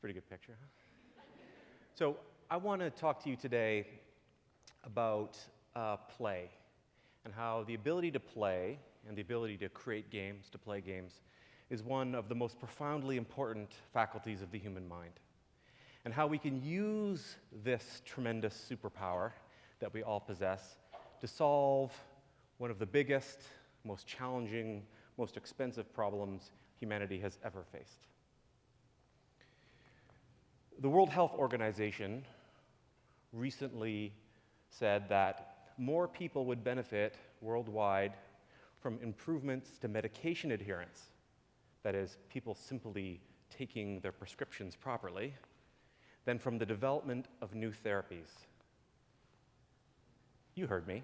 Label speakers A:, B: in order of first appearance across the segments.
A: Pretty good picture, huh? So I want to talk to you today about play and how the ability to play and the ability to create games, to play games, is one of the most profoundly important faculties of the human mind. And how we can use this tremendous superpower that we all possess to solve one of the biggest, most challenging, most expensive problems humanity has ever faced. The World Health Organization recently said that more people would benefit worldwide from improvements to medication adherence, that is, people simply taking their prescriptions properly, than from the development of new therapies. You heard me.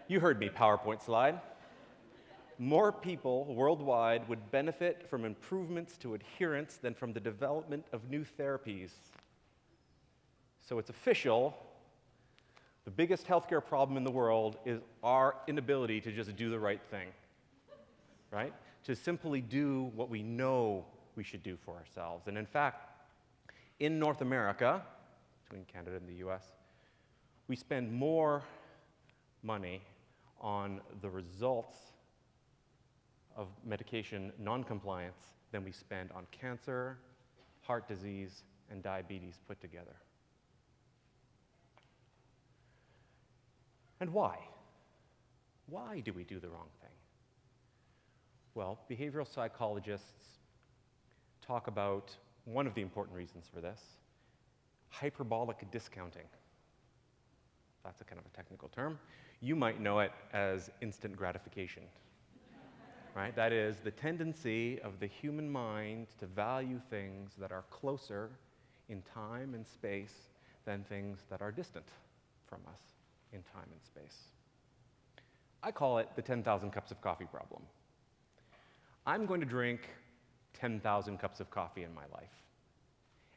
A: You heard me, PowerPoint slide. More people worldwide would benefit from improvements to adherence than from the development of new therapies. So it's official. The biggest healthcare problem in the world is our inability to just do the right thing, right? To simply do what we know we should do for ourselves. And in fact, in North America, between Canada and the US, we spend more money on the results of medication non-compliance than we spend on cancer, heart disease, and diabetes put together. And why? Why do we do the wrong thing? Well, behavioral psychologists talk about one of the important reasons for this: hyperbolic discounting. That's a kind of a technical term. You might know it as instant gratification. Right? That is the tendency of the human mind to value things that are closer in time and space than things that are distant from us in time and space. I call it the 10,000 cups of coffee problem. I'm going to drink 10,000 cups of coffee in my life.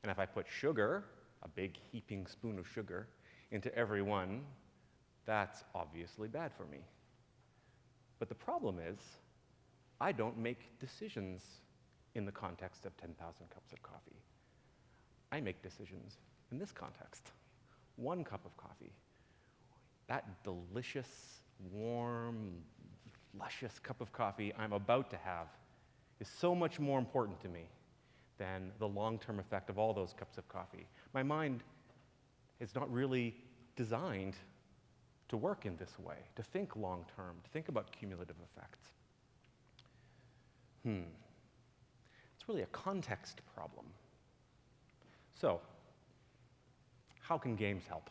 A: And if I put sugar, a big heaping spoon of sugar, into every one, that's obviously bad for me. But the problem is, I don't make decisions in the context of 10,000 cups of coffee. I make decisions in this context. 1 cup of coffee. That delicious, warm, luscious cup of coffee I'm about to have is so much more important to me than the long-term effect of all those cups of coffee. My mind is not really designed to work in this way, to think long-term, to think about cumulative effects. It's really a context problem. So, how can games help?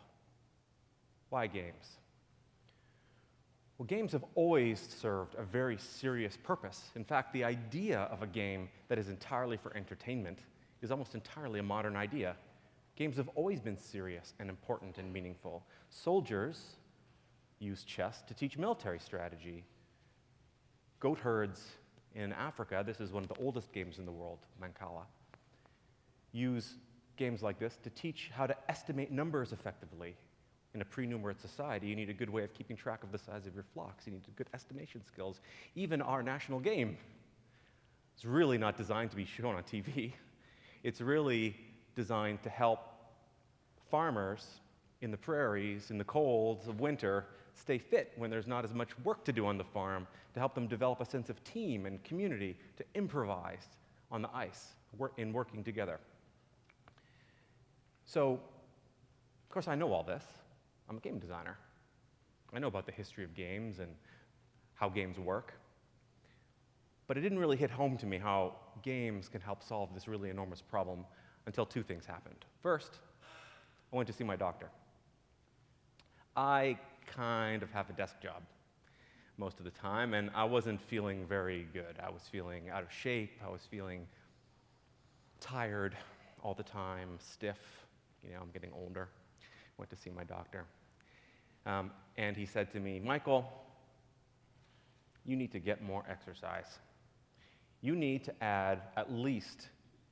A: Why games? Well, games have always served a very serious purpose. In fact, the idea of a game that is entirely for entertainment is almost entirely a modern idea. Games have always been serious and important and meaningful. Soldiers use chess to teach military strategy. Goat herds in Africa, this is one of the oldest games in the world, Mancala, use games like this to teach how to estimate numbers effectively. In a pre-numerate society, you need a good way of keeping track of the size of your flocks. You need good estimation skills. Even our national game is really not designed to be shown on TV. It's really designed to help farmers in the prairies, in the colds of winter, stay fit when there's not as much work to do on the farm, to help them develop a sense of team and community, to improvise on the ice in working together. So, of course, I know all this. I'm a game designer. I know about the history of games and how games work. But it didn't really hit home to me how games can help solve this really enormous problem until 2 things happened. First, I went to see my doctor. I kind of have a desk job most of the time, and I wasn't feeling very good. I was feeling out of shape. I was feeling tired all the time, stiff. I'm getting older. Went to see my doctor. And he said to me, "Michael, you need to get more exercise. You need to add at least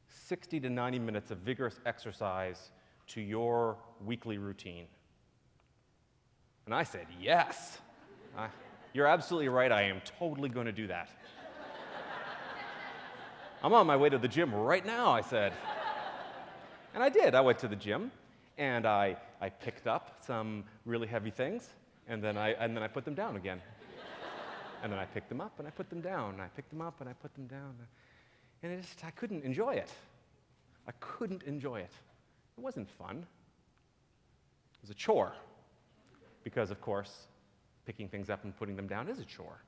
A: 60 to 90 minutes of vigorous exercise to your weekly routine." And I said, "Yes. You're absolutely right. I am totally going to do that." I'm on my way to the gym right now, I said. And I did. I went to the gym, and I picked up some really heavy things, and then I put them down again. And then I picked them up, and I put them down, and I picked them up, and I put them down. And I couldn't enjoy it. I couldn't enjoy it. It wasn't fun. It was a chore. Because, of course, picking things up and putting them down is a chore.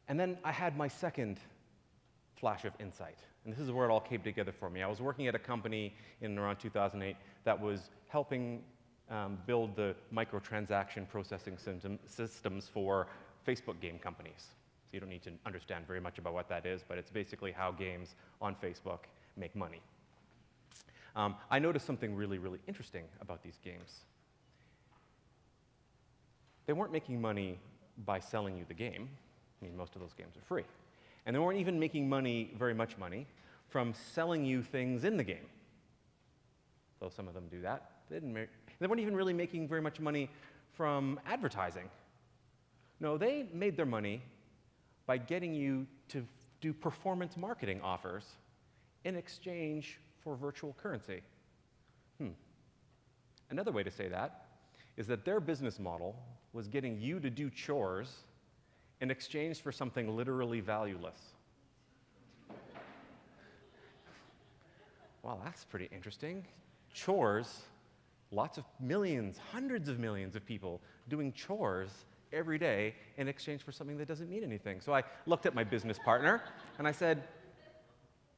A: And then I had my second flash of insight. And this is where it all came together for me. I was working at a company in around 2008 that was helping build the microtransaction processing systems for Facebook game companies. So you don't need to understand very much about what that is, but it's basically how games on Facebook make money. I noticed something really, really interesting about these games. They weren't making money by selling you the game. I mean, most of those games are free. And they weren't even making money, very much money, from selling you things in the game. Though some of them do that. They weren't even really making very much money from advertising. No, they made their money by getting you to do performance marketing offers in exchange for virtual currency. Another way to say that is that their business model was getting you to do chores in exchange for something literally valueless. Wow, that's pretty interesting. Chores, lots of millions, hundreds of millions of people doing chores every day in exchange for something that doesn't mean anything. So I looked at my business partner and I said,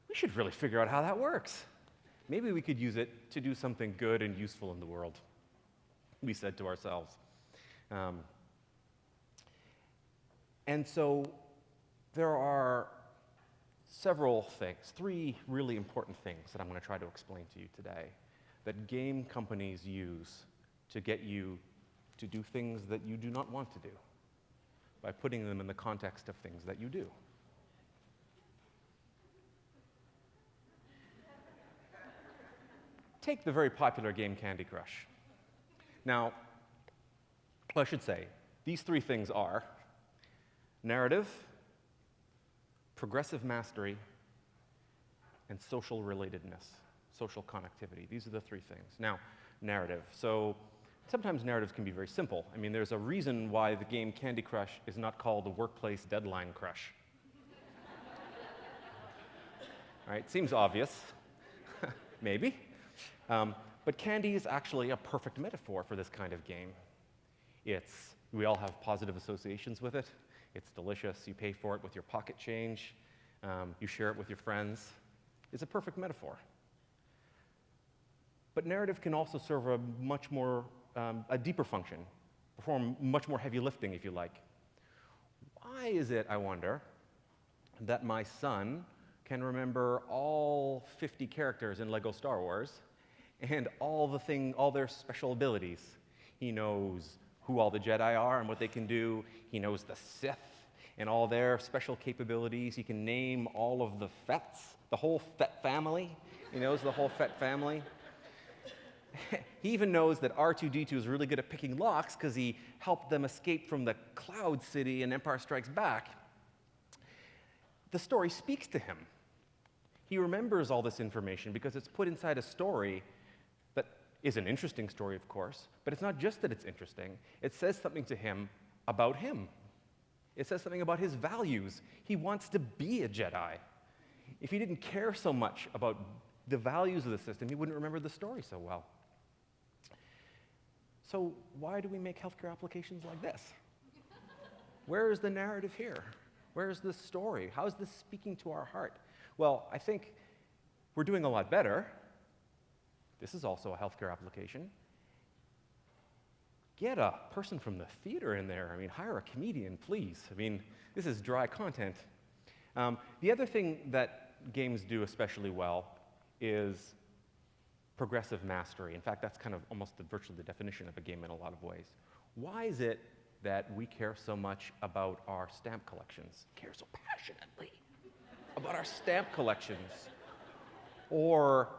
A: we should really figure out how that works. Maybe we could use it to do something good and useful in the world, we said to ourselves. And so there are several things, three really important things that I'm going to try to explain to you today that game companies use to get you to do things that you do not want to do by putting them in the context of things that you do. Take the very popular game Candy Crush. Now, I should say, these three things are narrative, progressive mastery, and social relatedness, social connectivity. These are the three things. Now, narrative. So sometimes narratives can be very simple. I mean, there's a reason why the game Candy Crush is not called the Workplace Deadline Crush. All right, seems obvious, maybe. But candy is actually a perfect metaphor for this kind of game. We all have positive associations with it. It's delicious. You pay for it with your pocket change. You share it with your friends. It's a perfect metaphor. But narrative can also serve a much more, a deeper function, perform much more heavy lifting, if you like. Why is it, I wonder, that my son can remember all 50 characters in Lego Star Wars and all their special abilities? He knows who all the Jedi are and what they can do. He knows the Sith and all their special capabilities. He can name all of the Fets, the whole Fett family. He knows the whole Fett family. He even knows that R2-D2 is really good at picking locks because he helped them escape from the Cloud City in Empire Strikes Back. The story speaks to him. He remembers all this information because it's put inside a story that is an interesting story, of course, but it's not just that it's interesting. It says something to him about him. It says something about his values. He wants to be a Jedi. If he didn't care so much about the values of the system, he wouldn't remember the story so well. So why do we make healthcare applications like this? Where is the narrative here? Where is the story? How is this speaking to our heart? Well, I think we're doing a lot better. This is also a healthcare application. Get a person from the theater in there. I mean, hire a comedian, please. I mean, this is dry content. The other thing that games do especially well is progressive mastery. In fact, that's kind of almost virtually the definition of a game in a lot of ways. Why is it that we care so much about our stamp collections? Care so passionately about our stamp collections? Or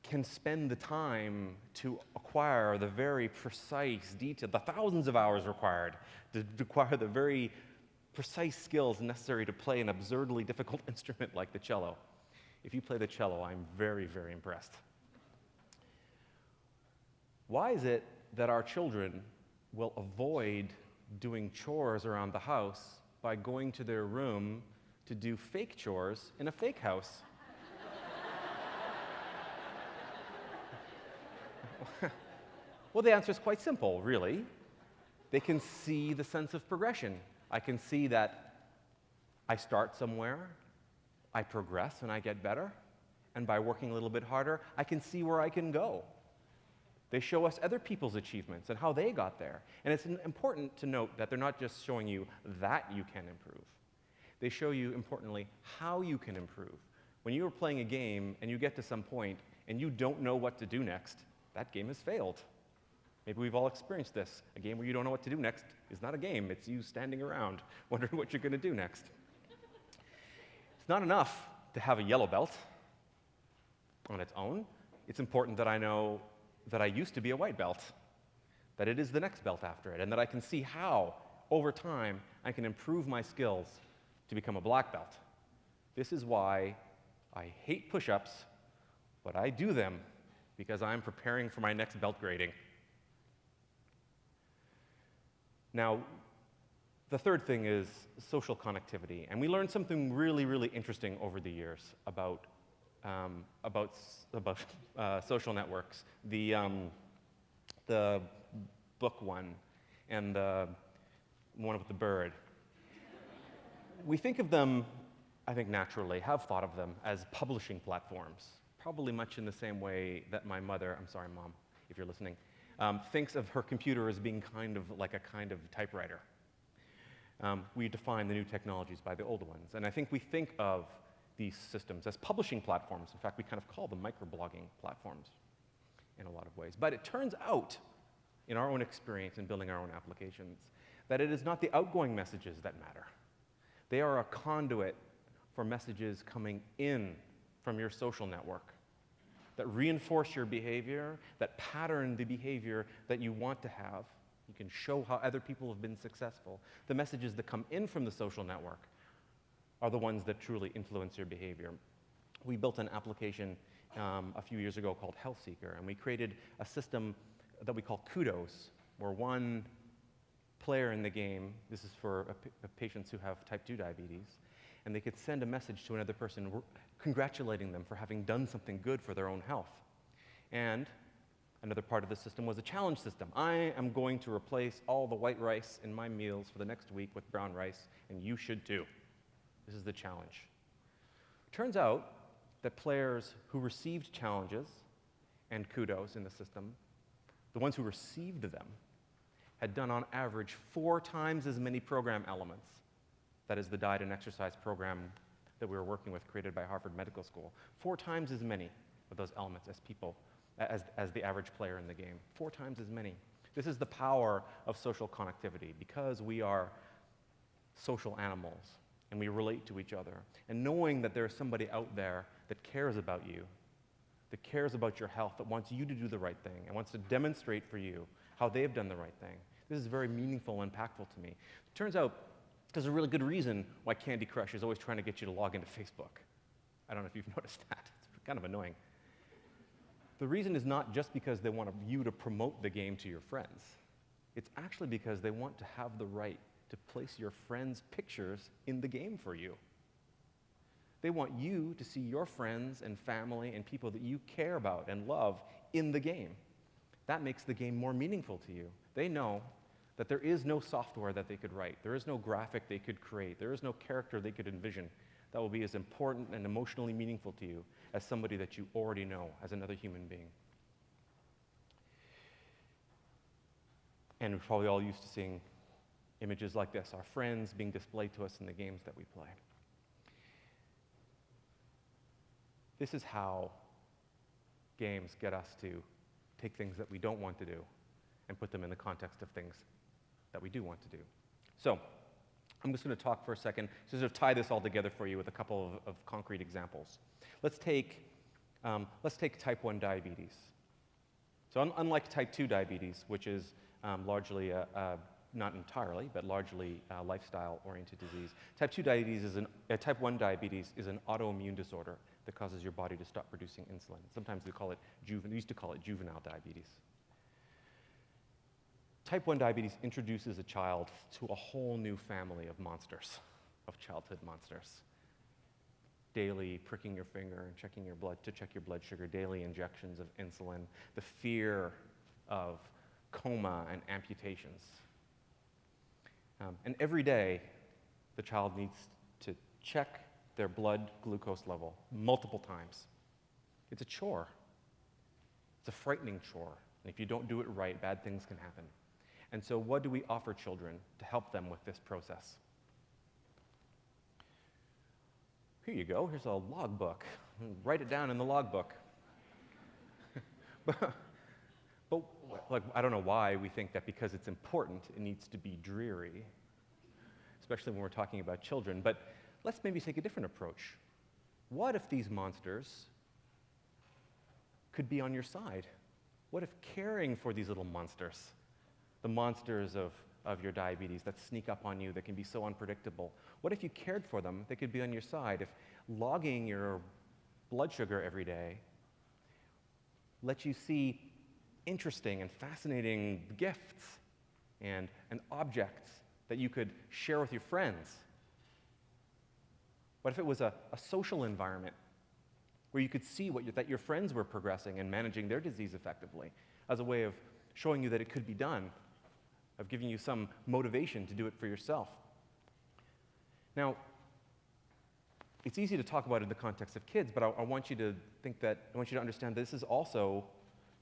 A: can spend the time to acquire the very precise detail, the thousands of hours required to acquire the very precise skills necessary to play an absurdly difficult instrument like the cello. If you play the cello, I'm very, very impressed. Why is it that our children will avoid doing chores around the house by going to their room to do fake chores in a fake house? Well, the answer is quite simple, really. They can see the sense of progression. I can see that I start somewhere, I progress and I get better, and by working a little bit harder, I can see where I can go. They show us other people's achievements and how they got there. And it's important to note that they're not just showing you that you can improve. They show you, importantly, how you can improve. When you are playing a game and you get to some point and you don't know what to do next, that game has failed. Maybe we've all experienced this. A game where you don't know what to do next is not a game. It's you standing around wondering what you're going to do next. It's not enough to have a yellow belt on its own. It's important that I know that I used to be a white belt, that it is the next belt after it, and that I can see how, over time, I can improve my skills to become a black belt. This is why I hate push-ups, but I do them because I'm preparing for my next belt grading. Now, the third thing is social connectivity, and we learned something really, really interesting over the years about social networks. The book one and the one with the bird. We think of them, I think naturally, have thought of them as publishing platforms, probably much in the same way that my mother, I'm sorry, Mom, if you're listening, thinks of her computer as being kind of like a kind of typewriter. We define the new technologies by the old ones, and I think we think of these systems as publishing platforms. In fact, we kind of call them microblogging platforms in a lot of ways. But it turns out, in our own experience in building our own applications, that it is not the outgoing messages that matter. They are a conduit for messages coming in from your social network that reinforce your behavior, that pattern the behavior that you want to have. You can show how other people have been successful. The messages that come in from the social network are the ones that truly influence your behavior. We built an application a few years ago called Health Seeker, and we created a system that we call Kudos, where one player in the game, this is for patients who have type 2 diabetes, and they could send a message to another person congratulating them for having done something good for their own health. And another part of the system was a challenge system. I am going to replace all the white rice in my meals for the next week with brown rice, and you should too. This is the challenge. Turns out that players who received challenges and kudos in the system, the ones who received them, had done on average 4 times as many program elements. That is the diet and exercise program that we were working with, created by Harvard Medical School. 4 times as many of those elements as people, as the average player in the game. 4 times as many. This is the power of social connectivity, because we are social animals and we relate to each other. And knowing that there's somebody out there that cares about you, that cares about your health, that wants you to do the right thing, and wants to demonstrate for you how they've done the right thing. This is very meaningful and impactful to me. It turns out there's a really good reason why Candy Crush is always trying to get you to log into Facebook. I don't know if you've noticed that. It's kind of annoying. The reason is not just because they want you to promote the game to your friends. It's actually because they want to have the right to place your friends' pictures in the game for you. They want you to see your friends and family and people that you care about and love in the game. That makes the game more meaningful to you. They know that there is no software that they could write, there is no graphic they could create, there is no character they could envision that will be as important and emotionally meaningful to you as somebody that you already know as another human being. And we're probably all used to seeing images like this, our friends being displayed to us in the games that we play. This is how games get us to take things that we don't want to do and put them in the context of things that we do want to do. So, I'm just going to talk for a second to sort of tie this all together for you with a couple of concrete examples. Let's take type 1 diabetes. So unlike type 2 diabetes, which is largely a not entirely, but largely lifestyle-oriented disease. Type 2 diabetes is type 1 diabetes is an autoimmune disorder that causes your body to stop producing insulin. Sometimes we used to call it juvenile diabetes. Type 1 diabetes introduces a child to a whole new family of monsters, of childhood monsters. Daily pricking your finger and checking your blood to check your blood sugar, daily injections of insulin, the fear of coma and amputations. And every day, the child needs to check their blood glucose level multiple times. It's a chore. It's a frightening chore. And if you don't do it right, bad things can happen. And so what do we offer children to help them with this process? Here you go. Here's a logbook. Write it down in the logbook. but like, I don't know why we think that because it's important, it needs to be dreary, especially when we're talking about children. But let's maybe take a different approach. What if these monsters could be on your side? What if caring for these little monsters, the monsters of your diabetes that sneak up on you, that can be so unpredictable, what if you cared for them? They could be on your side. If logging your blood sugar every day lets you see interesting and fascinating gifts and objects that you could share with your friends? What if it was a social environment where you could see that your friends were progressing and managing their disease effectively as a way of showing you that it could be done, of giving you some motivation to do it for yourself? Now, it's easy to talk about it in the context of kids, but I want you to understand this is also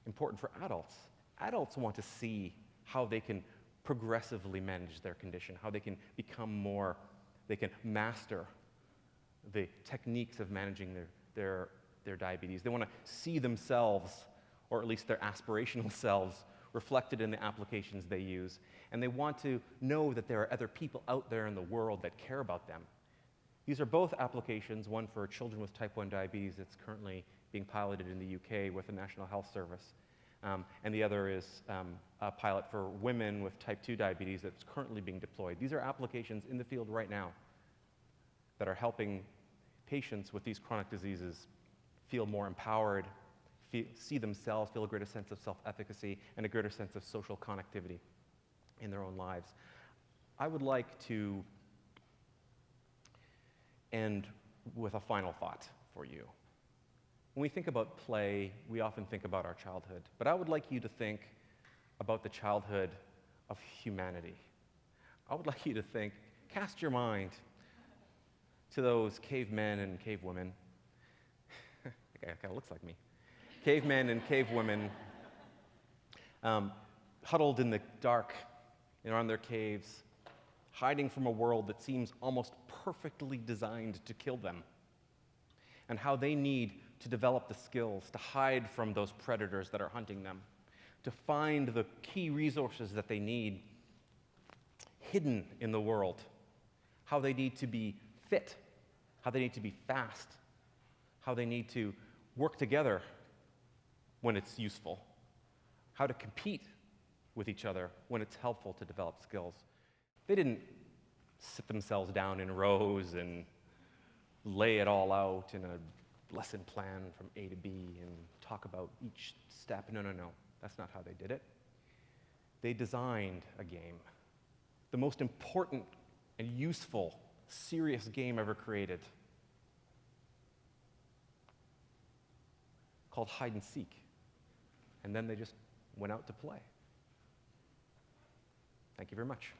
A: important for adults. Adults want to see how they can progressively manage their condition, how they can they can master the techniques of managing their diabetes. They want to see themselves, or at least their aspirational selves, reflected in the applications they use. And they want to know that there are other people out there in the world that care about them. These are both applications, one for children with type 1 diabetes that's currently being piloted in the UK with the National Health Service. And the other is a pilot for women with type 2 diabetes that's currently being deployed. These are applications in the field right now that are helping patients with these chronic diseases feel more empowered, see themselves, feel a greater sense of self-efficacy, and a greater sense of social connectivity in their own lives. I would like to end with a final thought for you. When we think about play, we often think about our childhood, but I would like you to think about the childhood of humanity. I would like you to cast your mind to those cavemen and cavewomen. That guy kind of looks like me. Cavemen and cavewomen huddled in the dark around their caves, hiding from a world that seems almost perfectly designed to kill them, and how they need to develop the skills to hide from those predators that are hunting them, to find the key resources that they need hidden in the world, how they need to be fit, how they need to be fast, how they need to work together when it's useful, how to compete with each other when it's helpful to develop skills. They didn't sit themselves down in rows and lay it all out in a lesson plan from A to B and talk about each step. No, that's not how they did it. They designed a game, the most important and useful, serious game ever created, called hide and seek. And then they just went out to play. Thank you very much.